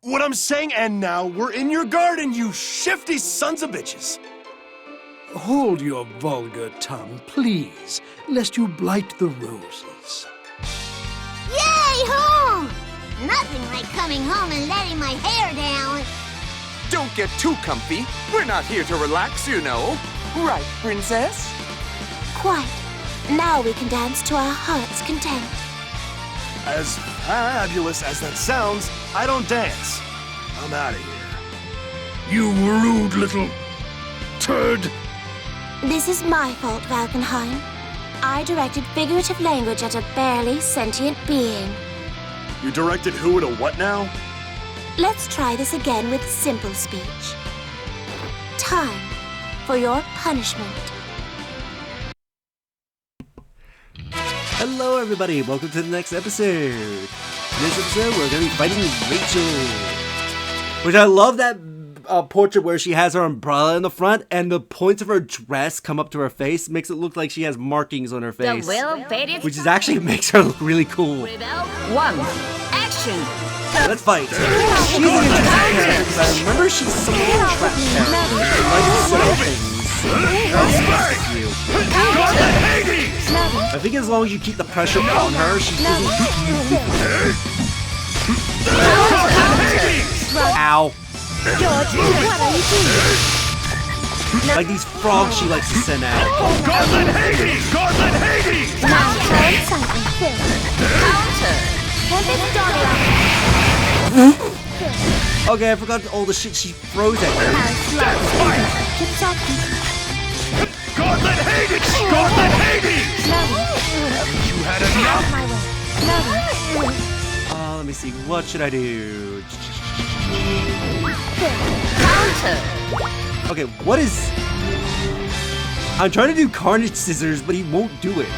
what I'm saying, and now we're in your garden, you shifty sons of bitches. Hold your vulgar tongue, please, lest you blight the roses. Yay, home! Nothing like coming home and letting my hair down. Don't get too comfy. We're not here to relax, you know. Right, princess? Quite. Now we can dance to our heart's content. As fabulous as that sounds, I don't dance. I'm out of here. You rude little turd. This is my fault, Valkenheim. I directed figurative language at a barely sentient being. You directed who at a what now? Let's try this again with simple speech. Time for your punishment. Hello everybody, welcome to the next episode. In this episode, we're going to be fighting Rachel. Which I love that portrait where she has her umbrella in the front and the points of her dress come up to her face. Makes it look like she has markings on her face. Which is actually makes her look really cool. One, action! Let's fight. She's an interesting character because I remember she's some little trap character. She likes to set up things. I think as long as you keep the pressure on her, she doesn't hit you. Ow. George, what are you doing? Like these frogs she likes to send out. Gauntlet Hades! Gauntlet Hades! Now turn something filled. Counter! Okay, I forgot all the shit she throws at me. That's fire! Gauntlet Hades! Gauntlet Hades! Haven't you had enough? Let me see. What should I do? Counter! Okay, what is... I'm trying to do Carnage Scissors, but he won't do it.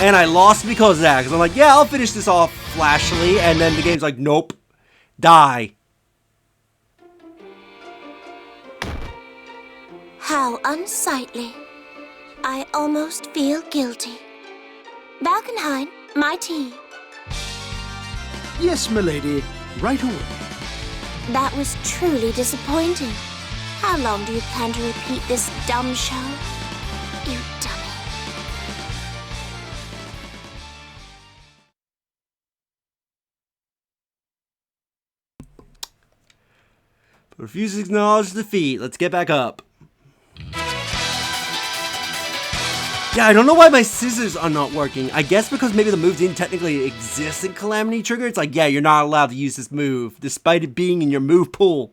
And I lost because of that, because I'm like, yeah, I'll finish this off flashily, and then the game's like, nope, die. How unsightly. I almost feel guilty. Valkenheim, my tea. Yes, milady, right away. That was truly disappointing. How long do you plan to repeat this dumb show? You dummy. Refuse to acknowledge defeat. Let's get back up. Yeah, I don't know why my scissors are not working. I guess because maybe the move didn't technically exist in Calamity Trigger. It's like, yeah, you're not allowed to use this move, despite it being in your move pool.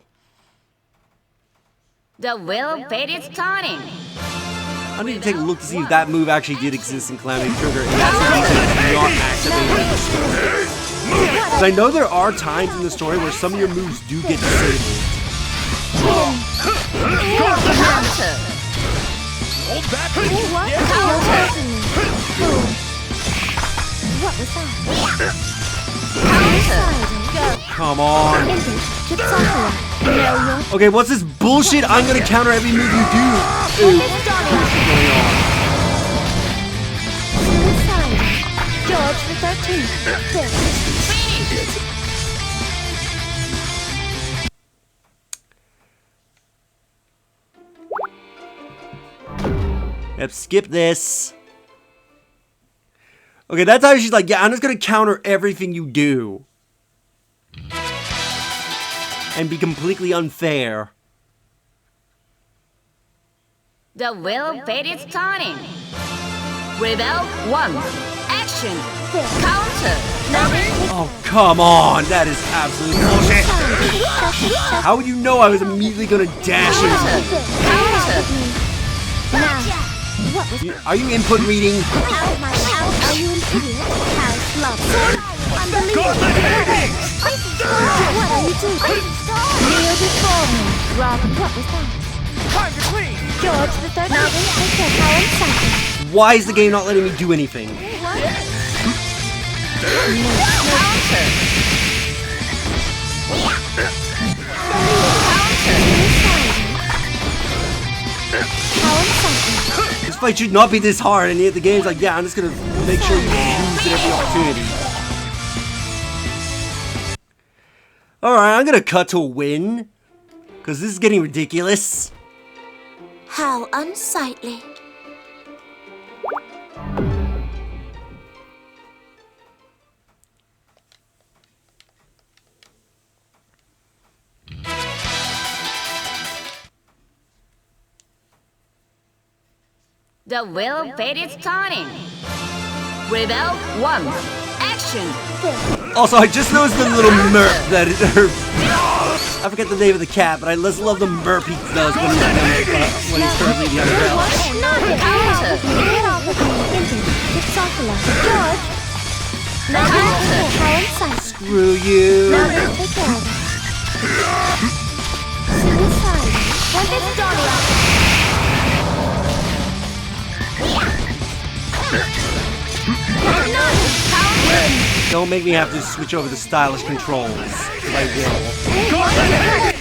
The will of fate is turning. I need to take a look to see if that move actually did exist in Calamity Trigger, and that's the reason it's not activated in the story. Because I know there are times in the story where some of your moves do get disabled. Counter! Hold back! What was that? Counter! Come on. Okay, what's this bullshit? I'm gonna counter every move you do. Ooh. George the 13th. Yep, skip this. Okay, that's how she's like, yeah, I'm just gonna counter everything you do. And be completely unfair. The will of fate is turning. Rebel 1, action! Counter! Oh, come on! That is absolute bullshit! How would you know I was immediately gonna dash into it? Counter! Are you input reading? Are you an idiot? House love. Gauntlet Hades! What are you doing? Kneel before me. Robin, what was that? Time to clean! George the 13th. I said how unsightly. Why is the game not letting me do anything? How unsightly. This fight should not be this hard, and yet the game's like, yeah, I'm just gonna make sure you lose at every opportunity. Alright, I'm gonna cut to a win, because this is getting ridiculous. How unsightly. The wheel fate is turning. Rebel 1. Action. Also, I just noticed the little merp that I forget the name of the cat, but I just love the merp he does when he's currently the umbrella. Counter. Counter. Screw you. Don't make me have to switch over to stylish controls, because I will.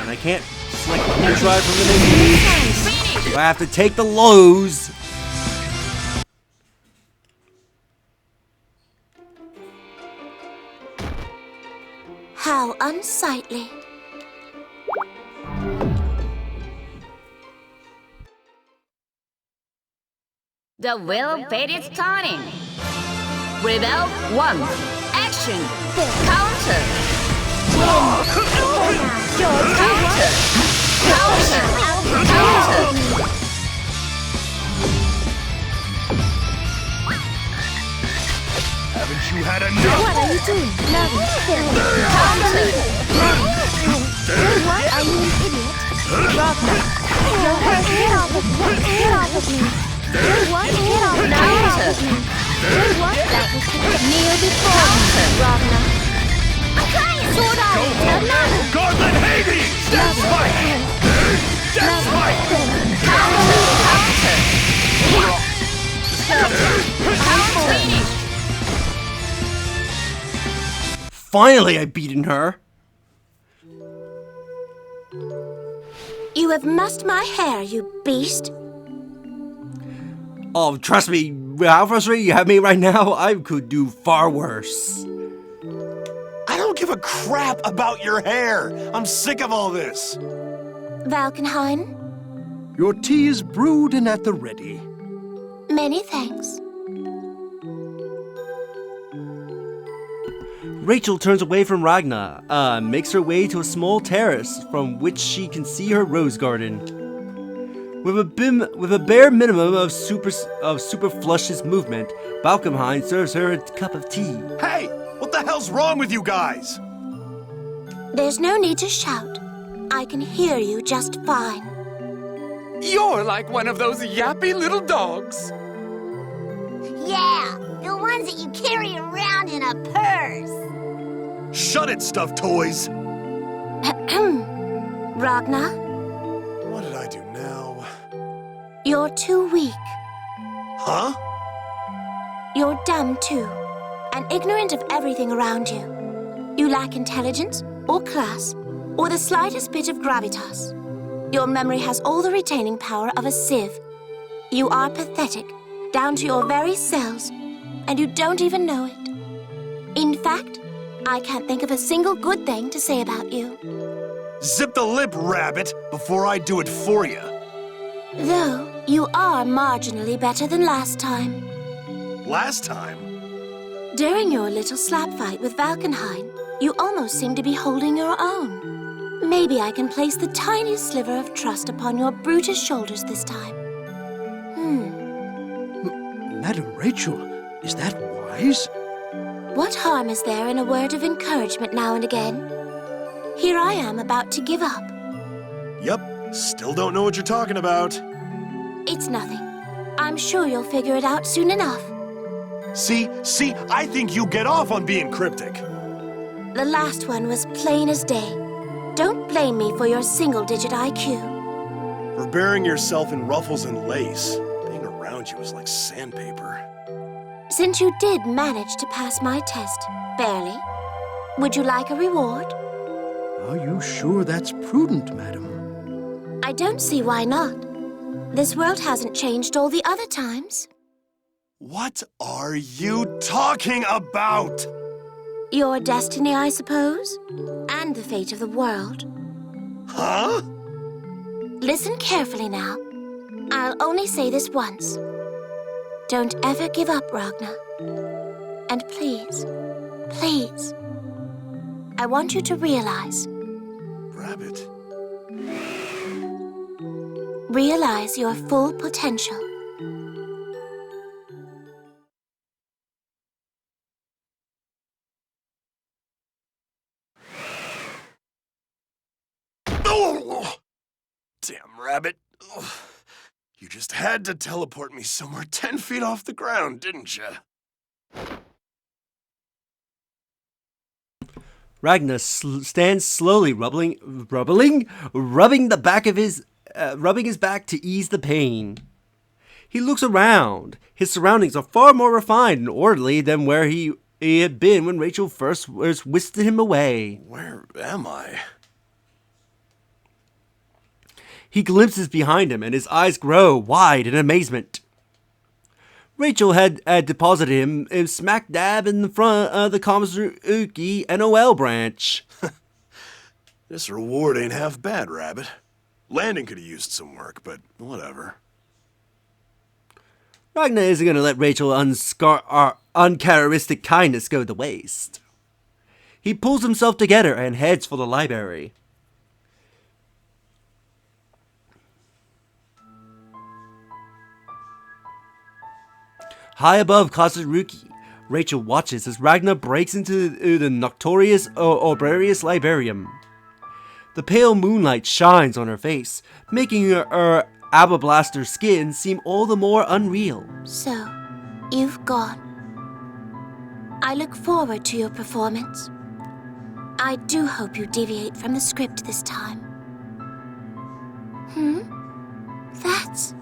And I can't select the drive from the menu. So I have to take the lows. How unsightly. The wheel fate is turning. Rebel 1. Action. Counter. Counter. Counter. Haven't you had enough? What are you doing? Counter. What? Are you an idiot? Your head, get off of me. Get off of me. What? Get off of me. What? That was the kneel before me, Ragnar. Sword Eye. Gauntlet Hades! Death Spike! Death Spike! Finally, I've beaten her. You have mussed my hair, you beast. Oh, trust me, how frustrated you have me right now, I could do far worse. I don't give a crap about your hair. I'm sick of all this. Valkenhayn, Your tea is brewed and at the ready. many thanks. Rachel turns away from Ragnar, makes her way to a small terrace from which she can see her rose garden. With a bare minimum of superflush's movement, Valkenhayn serves her a cup of tea. Hey, what the hell's wrong with you guys? There's no need to shout. I can hear you just fine. You're like one of those yappy little dogs. Yeah, the ones that you carry around in a purse. Shut it, stuffed toys. Ragnar, What did I do now? you're too weak. Huh? You're dumb too, and ignorant of everything around you. You lack intelligence, or class, or the slightest bit of gravitas. Your memory has all the retaining power of a sieve. You are pathetic, down to your very cells, and you don't even know it. In fact, I can't think of a single good thing to say about you. Zip the lip, rabbit, before I do it for you. Though, you are marginally better than last time. Last time? During your little slap fight with Valkenhayn, you almost seemed to be holding your own. Maybe I can place the tiniest sliver of trust upon your brutish shoulders this time. Madam Rachel, is that wise? What harm is there in a word of encouragement now and again? Here I am about to give up. Yup, still don't know what you're talking about. It's nothing. I'm sure you'll figure it out soon enough. See, I think you get off on being cryptic. The last one was plain as day. Don't blame me for your single-digit IQ. For burying yourself in ruffles and lace, being around you is like sandpaper. Since you did manage to pass my test, barely, would you like a reward? Are you sure that's prudent, madam? I don't see why not. This world hasn't changed all the other times. What are you talking about? Your destiny, I suppose, and the fate of the world. Huh? Listen carefully now. I'll only say this once. Don't ever give up, Ragnar. And please, please, I want you to realize. Rabbit. Realize your full potential. Oh! Damn rabbit. Ugh. You just had to teleport me somewhere 10 feet off the ground, didn't you? Ragnar stands slowly, rubbing the back of rubbing his back to ease the pain. He looks around. His surroundings are far more refined and orderly than where he had been when Rachel first whisked him away. Where am I? He glimpses behind him, and his eyes grow wide in amazement. Rachel had deposited him smack dab in the front of the Komazuki NOL branch. This reward ain't half bad, Rabbit. Landing could have used some work, but whatever. Ragnar isn't going to let Rachel's uncharacteristic kindness go to waste. He pulls himself together and heads for the library. High above Kazuruki, Rachel watches as Ragnar breaks into the notorious Obrarius Librarium. The pale moonlight shines on her face, making her Abablaster skin seem all the more unreal. So, you've gone. I look forward to your performance. I do hope you deviate from the script this time. That's...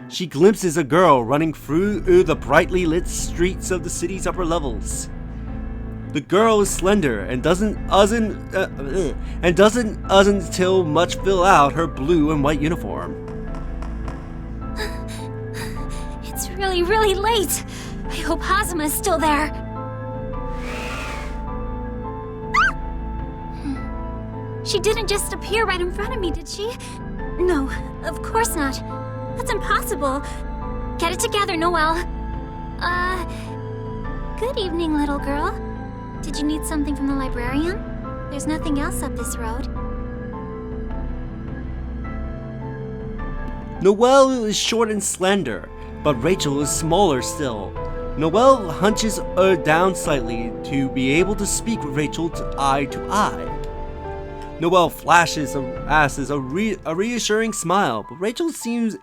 She glimpses a girl running through the brightly lit streets of the city's upper levels. The girl is slender and doesn't till much fill out her blue and white uniform. It's really, really late. I hope Hazuma is still there. She didn't just appear right in front of me, did she? No, of course not. That's impossible. Get it together, Noelle. Good evening, little girl. Did you need something from the librarian? There's nothing else up this road. Noelle is short and slender, but Rachel is smaller still. Noelle hunches down slightly to be able to speak with Rachel eye to eye. Noelle flashes a reassuring smile, but Rachel seems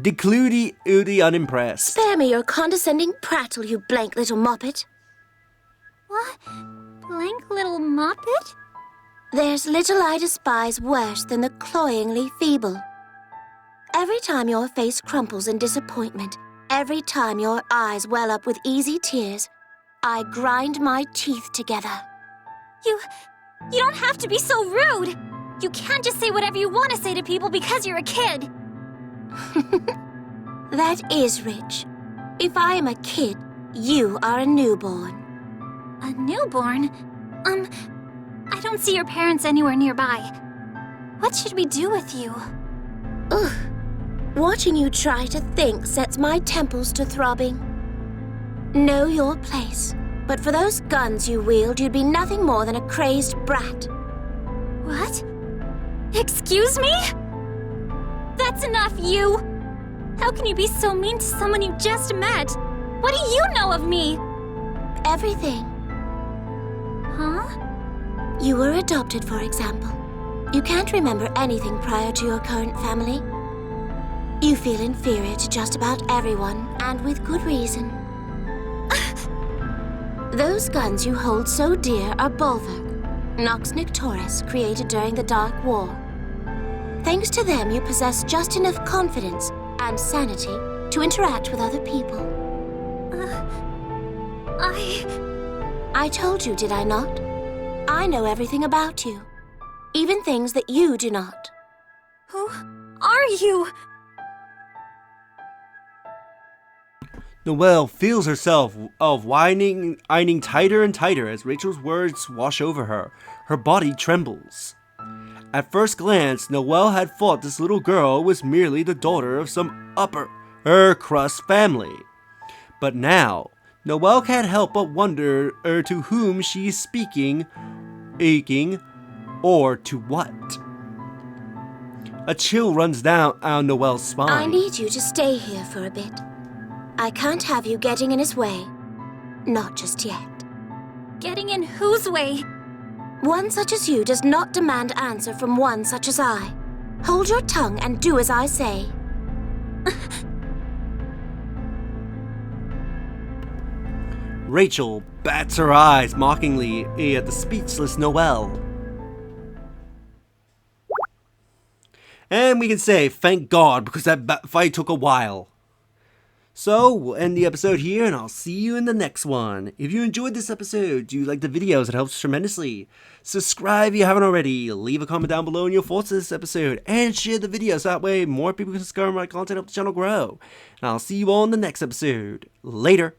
decludely unimpressed. Spare me your condescending prattle, you blank little moppet. What? Blank little moppet? There's little I despise worse than the cloyingly feeble. Every time your face crumples in disappointment, every time your eyes well up with easy tears, I grind my teeth together. You don't have to be so rude! You can't just say whatever you want to say to people because you're a kid! That is rich. If I am a kid, you are a newborn. A newborn? I don't see your parents anywhere nearby. What should we do with you? Ugh. Watching you try to think sets my temples to throbbing. Know your place. But for those guns you wield, you'd be nothing more than a crazed brat. What? Excuse me? That's enough, you! How can you be so mean to someone you just met? What do you know of me? Everything. Huh? You were adopted, for example. You can't remember anything prior to your current family. You feel inferior to just about everyone, and with good reason. Those guns you hold so dear are Bulwark, Nox Nictoris, created during the Dark War. Thanks to them, you possess just enough confidence and sanity to interact with other people. I told you, did I not? I know everything about you. Even things that you do not. Who are you? Noelle feels herself whining tighter and tighter as Rachel's words wash over her. Her body trembles. At first glance, Noelle had thought this little girl was merely the daughter of some upper-crust family. But now, Noelle can't help but wonder to whom she is speaking, aching, or to what. A chill runs down Noelle's spine. I need you to stay here for a bit. I can't have you getting in his way. Not just yet. Getting in whose way? One such as you does not demand answer from one such as I. Hold your tongue and do as I say. Rachel bats her eyes mockingly at the speechless Noelle. And we can say, thank God, because that fight took a while. So, we'll end the episode here, and I'll see you in the next one. If you enjoyed this episode, do you like the videos? It helps tremendously. Subscribe if you haven't already. Leave a comment down below on your thoughts on this episode. And share the video so that way more people can discover my content, help the channel grow. And I'll see you all in the next episode. Later.